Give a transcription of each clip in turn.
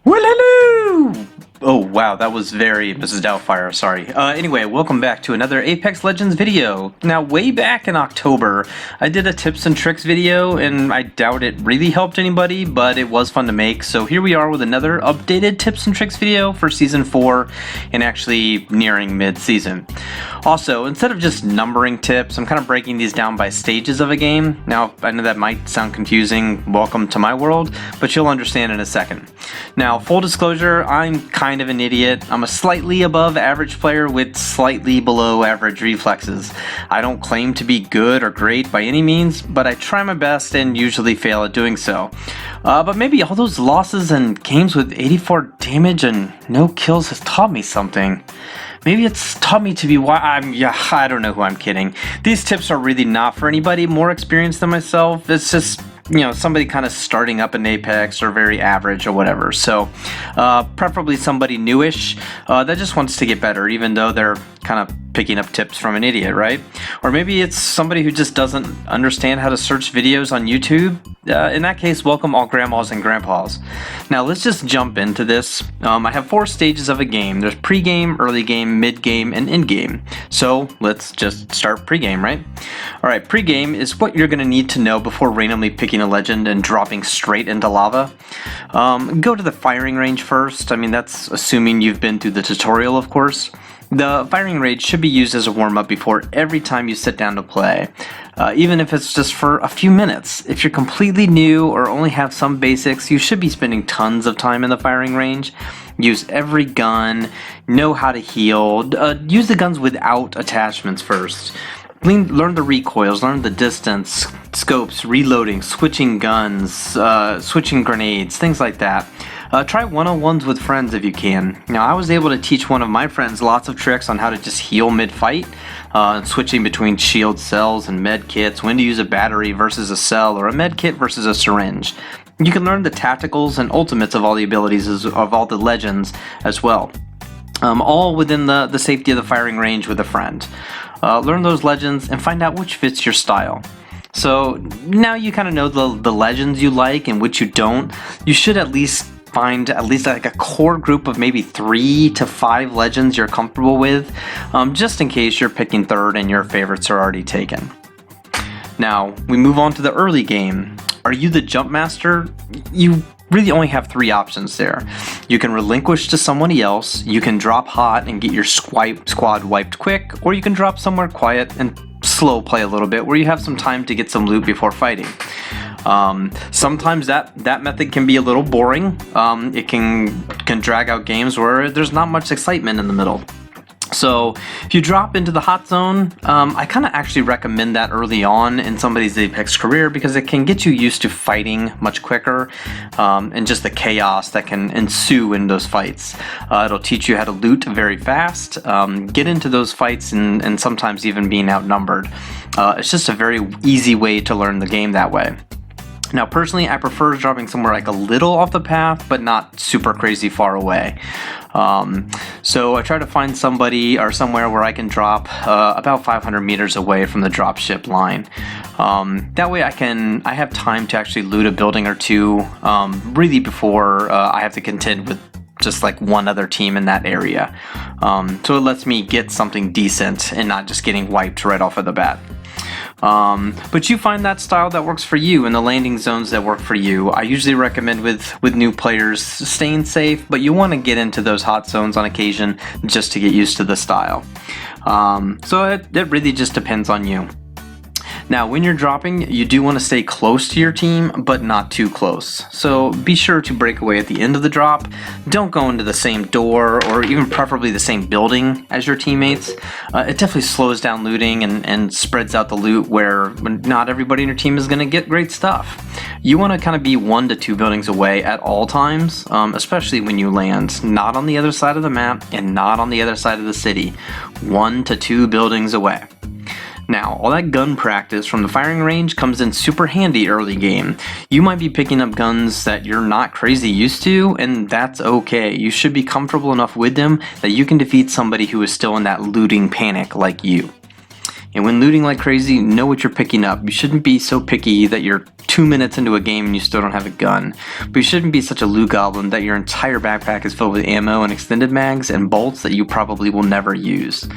Well, hello! Oh, wow, that was very Mrs. Doubtfire, sorry. Anyway, welcome back to another Apex Legends video. Now, way back in October, I did a tips and tricks video, and I doubt it really helped anybody, but it was fun to make. So here we are with another updated tips and tricks video for Season 4, and actually nearing mid-season. Also, instead of just numbering tips, I'm kind of breaking these down by stages of a game. Now, I know that might sound confusing, welcome to my world, but you'll understand in a second. Now, full disclosure, I'm kind of an idiot. I'm a slightly above average player with slightly below average reflexes. I don't claim to be good or great by any means, but I try my best and usually fail at doing so. But maybe all those losses and games with 84 damage and no kills has taught me something. Maybe it's taught me to be I don't know who I'm kidding. These tips are really not for anybody more experienced than myself. It's just, somebody kind of starting up in Apex or very average or whatever. So, preferably somebody newish that just wants to get better, even though they're kind of picking up tips from an idiot, right? Or maybe it's somebody who just doesn't understand how to search videos on YouTube. In that case, welcome all grandmas and grandpas. Now let's just jump into this. I have 4 stages of a game. There's pre-game, early game, mid-game, and end-game. So let's just start pre-game, right? Alright, pre-game is what you're going to need to know before randomly picking a legend and dropping straight into lava. Go to the firing range first. I mean, that's assuming you've been through the tutorial, of course. The firing range should be used as a warm-up before every time you sit down to play, even if it's just for a few minutes. If you're completely new or only have some basics, you should be spending tons of time in the firing range. Use every gun, know how to heal, use the guns without attachments first. Learn the recoils, learn the distance, scopes, reloading, switching guns, switching grenades, things like that. Try one-on-ones with friends if you can. Now, I was able to teach one of my friends lots of tricks on how to just heal mid-fight, switching between shield cells and med kits, when to use a battery versus a cell, or a med kit versus a syringe. You can learn the tacticals and ultimates of all the abilities of all the legends as well. All within the safety of the firing range with a friend. Learn those legends and find out which fits your style. So now you kind of know the legends you like and which you don't. You should at least find like a core group of maybe 3 to 5 legends you're comfortable with, just in case you're picking third and your favorites are already taken. Now, we move on to the early game. Are you the jump master? You really only have 3 options there. You can relinquish to somebody else, you can drop hot and get your squad wiped quick, or you can drop somewhere quiet and slow play a little bit where you have some time to get some loot before fighting. Sometimes that method can be a little boring. It can drag out games where there's not much excitement in the middle. So if you drop into the hot zone, I kind of actually recommend that early on in somebody's Apex career because it can get you used to fighting much quicker, and just the chaos that can ensue in those fights. It'll teach you how to loot very fast, get into those fights and sometimes even being outnumbered. It's just a very easy way to learn the game that way. Now, personally, I prefer dropping somewhere like a little off the path, but not super crazy far away. So I try to find somebody or somewhere where I can drop about 500 meters away from the dropship line. That way I have time to actually loot a building or two, really before I have to contend with just like one other team in that area. So it lets me get something decent and not just getting wiped right off of the bat. But you find that style that works for you and the landing zones that work for you. I usually recommend with new players staying safe, but you want to get into those hot zones on occasion just to get used to the style. So it really just depends on you. Now, when you're dropping, you do want to stay close to your team, but not too close. So be sure to break away at the end of the drop. Don't go into the same door or even preferably the same building as your teammates. It definitely slows down looting and spreads out the loot where not everybody in your team is going to get great stuff. You want to kind of be 1 to 2 buildings away at all times, especially when you land. Not on the other side of the map and not on the other side of the city. 1 to 2 buildings away. Now, all that gun practice from the firing range comes in super handy early game. You might be picking up guns that you're not crazy used to, and that's okay. You should be comfortable enough with them that you can defeat somebody who is still in that looting panic like you. And when looting like crazy, know what you're picking up. You shouldn't be so picky that you're 2 minutes into a game and you still don't have a gun. But you shouldn't be such a loot goblin that your entire backpack is filled with ammo and extended mags and bolts that you probably will never use.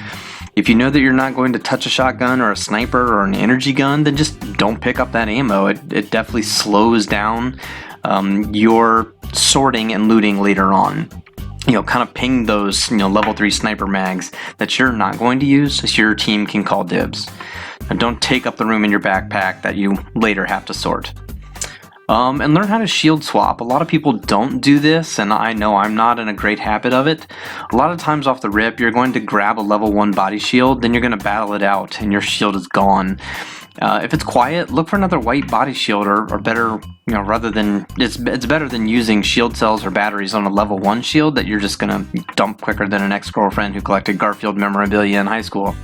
If you know that you're not going to touch a shotgun or a sniper or an energy gun, then just don't pick up that ammo. It definitely slows down your sorting and looting later on. Kind of ping those, level 3 sniper mags that you're not going to use so your team can call dibs. And don't take up the room in your backpack that you later have to sort. And learn how to shield swap. A lot of people don't do this, and I know I'm not in a great habit of it. A lot of times off the rip, you're going to grab a level 1 body shield, then you're going to battle it out, and your shield is gone. If it's quiet, look for another white body shield, or better, rather than it's better than using shield cells or batteries on a level 1 shield that you're just gonna dump quicker than an ex-girlfriend who collected Garfield memorabilia in high school.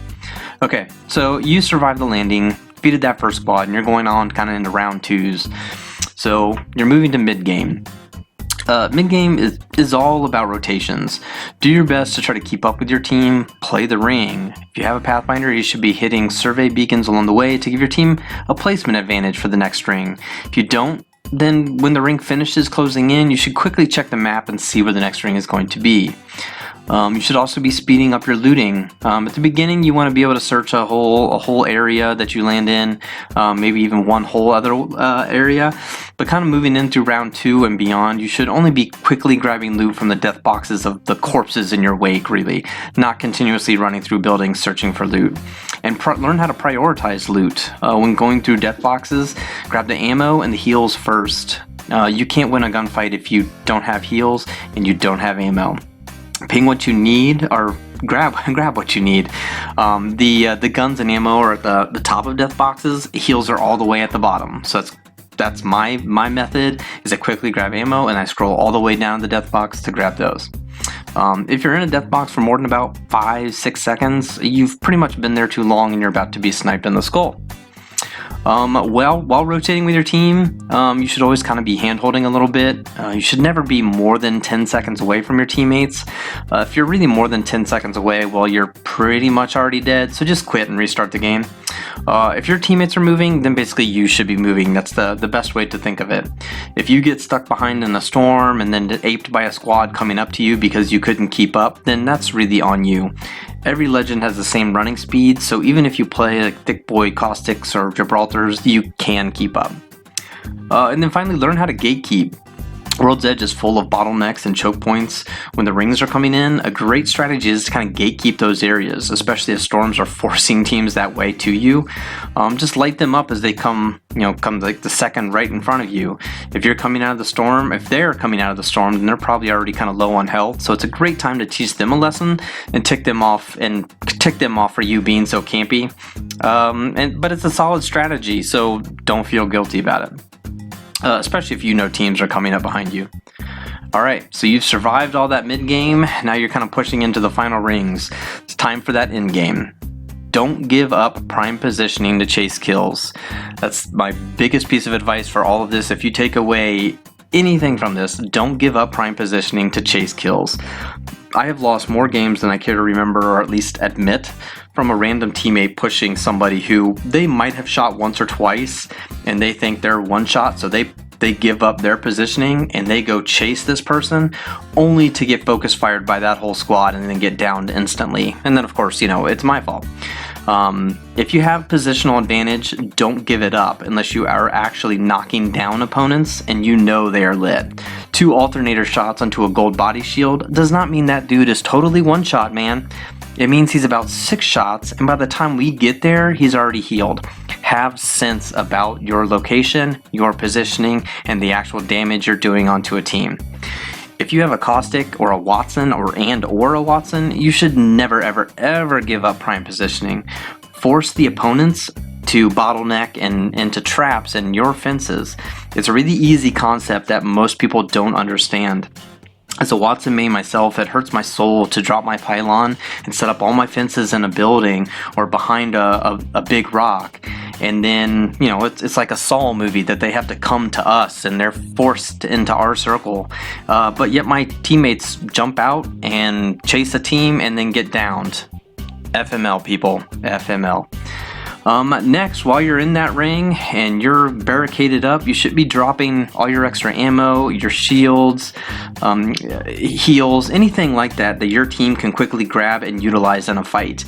Okay, so you survived the landing, defeated that first squad, and you're going on kind of into round 2s. So you're moving to mid-game. Mid-game is all about rotations. Do your best to try to keep up with your team, play the ring. If you have a Pathfinder, you should be hitting survey beacons along the way to give your team a placement advantage for the next ring. If you don't, then when the ring finishes closing in, you should quickly check the map and see where the next ring is going to be. You should also be speeding up your looting. At the beginning, you want to be able to search a whole area that you land in, maybe even one whole other area. But kind of moving into round 2 and beyond, you should only be quickly grabbing loot from the death boxes of the corpses in your wake, really, not continuously running through buildings searching for loot. And learn how to prioritize loot. When going through death boxes, grab the ammo and the heals first. You can't win a gunfight if you don't have heals and you don't have ammo. Ping what you need, or grab what you need. The guns and ammo are at the top of death boxes. Heals are all the way at the bottom. So that's my method, is I quickly grab ammo and I scroll all the way down the death box to grab those. If you're in a death box for more than about 5-6 seconds, you've pretty much been there too long and you're about to be sniped in the skull. While rotating with your team, you should always kind of be hand-holding a little bit. You should never be more than 10 seconds away from your teammates. If you're really more than 10 seconds away, well, you're pretty much already dead, so just quit and restart the game. If your teammates are moving, then basically you should be moving. That's the best way to think of it. If you get stuck behind in a storm and then aped by a squad coming up to you because you couldn't keep up, then that's really on you. Every legend has the same running speed, so even if you play like Thick Boy Caustics or Gibraltars, you can keep up. And then finally, learn how to gatekeep. World's Edge is full of bottlenecks and choke points. When the rings are coming in, a great strategy is to kind of gatekeep those areas, especially if storms are forcing teams that way to you. Just light them up as they come like the second right in front of you. If they're coming out of the storm, then they're probably already kind of low on health. So it's a great time to teach them a lesson and tick them off for you being so campy. But it's a solid strategy, so don't feel guilty about it. Especially if you know teams are coming up behind you. Alright, so you've survived all that mid-game, now you're kind of pushing into the final rings. It's time for that end-game. Don't give up prime positioning to chase kills. That's my biggest piece of advice for all of this. If you take away anything from this, don't give up prime positioning to chase kills. I have lost more games than I care to remember, or at least admit, from a random teammate pushing somebody who they might have shot once or twice and they think they're one shot, so they give up their positioning and they go chase this person only to get focus fired by that whole squad and then get downed instantly. And then of course, it's my fault. If you have positional advantage, don't give it up unless you are actually knocking down opponents and you know they are lit. 2 alternator shots onto a gold body shield does not mean that dude is totally one shot, man. It means he's about 6 shots, and by the time we get there, he's already healed. Have sense about your location, your positioning, and the actual damage you're doing onto a team. If you have a Caustic or a Watson or a Watson, you should never ever give up prime positioning. Force the opponents to bottleneck and into traps and your fences. It's a really easy concept that most people don't understand. As a Watson main myself, it hurts my soul to drop my pylon and set up all my fences in a building or behind a big rock. And then, it's like a Saw movie that they have to come to us and they're forced into our circle. But yet my teammates jump out and chase a team and then get downed. FML, people. FML. Next, while you're in that ring and you're barricaded up, you should be dropping all your extra ammo, your shields, heals, anything like that that your team can quickly grab and utilize in a fight.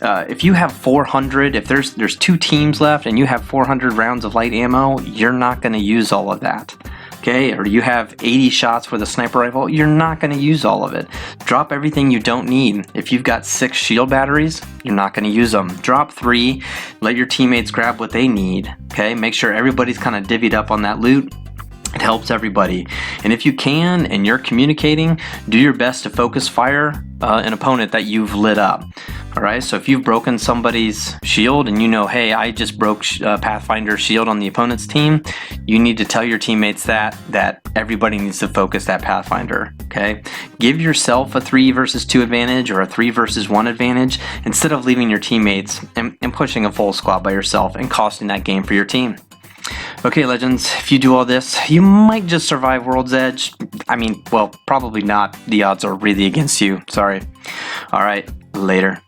If you have 400, if there's 2 teams left and you have 400 rounds of light ammo, you're not going to use all of that. Okay, or you have 80 shots with a sniper rifle, you're not going to use all of it. Drop everything you don't need. If you've got 6 shield batteries, you're not going to use them. Drop 3, let your teammates grab what they need. Okay, make sure everybody's kind of divvied up on that loot. It helps everybody. And if you can and you're communicating, do your best to focus fire an opponent that you've lit up. Alright, so if you've broken somebody's shield and you know, hey, I just broke Pathfinder's shield on the opponent's team, you need to tell your teammates that everybody needs to focus that Pathfinder. Okay, give yourself a 3 versus 2 advantage or a 3 versus 1 advantage instead of leaving your teammates and pushing a full squad by yourself and costing that game for your team. Okay, Legends, if you do all this, you might just survive World's Edge. I mean, well, probably not. The odds are really against you. Sorry. Alright, later.